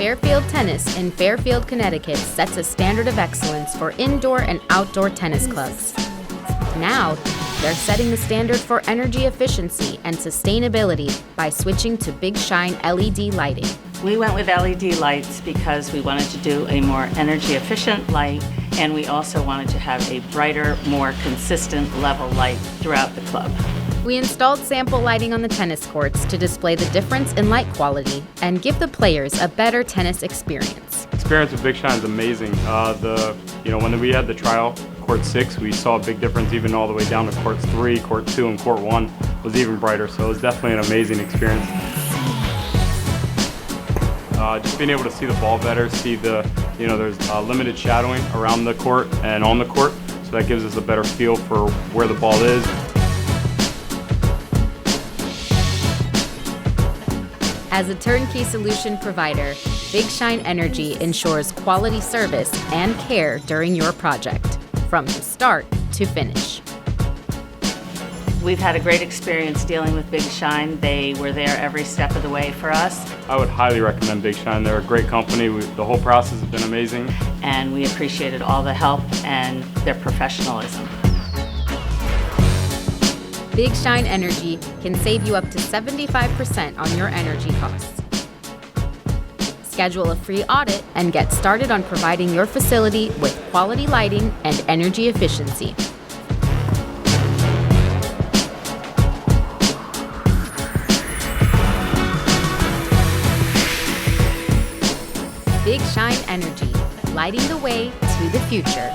Fairfield Tennis in Fairfield, Connecticut sets a standard of excellence for indoor and outdoor tennis clubs. Now, they're setting the standard for energy efficiency and sustainability by switching to Big Shine LED lighting. We went with LED lights because we wanted to do a more energy efficient light, and we also wanted to have a brighter, more consistent level light throughout the club. We installed sample lighting on the tennis courts to display the difference in light quality and give the players a better tennis experience. Experience with Big Shine is amazing. When we had the trial, court 6, we saw a big difference even all the way down to court 3, court 2, and court 1 was even brighter. So it was definitely an amazing experience. Just being able to see the ball better, see there's limited shadowing around the court and on the court, so that gives us a better feel for where the ball is. As a turnkey solution provider, Big Shine Energy ensures quality service and care during your project, from start to finish. We've had a great experience dealing with Big Shine. They were there every step of the way for us. I would highly recommend Big Shine. They're a great company. The whole process has been amazing. And we appreciated all the help and their professionalism. Big Shine Energy can save you up to 75% on your energy costs. Schedule a free audit and get started on providing your facility with quality lighting and energy efficiency. Big Shine Energy, lighting the way to the future.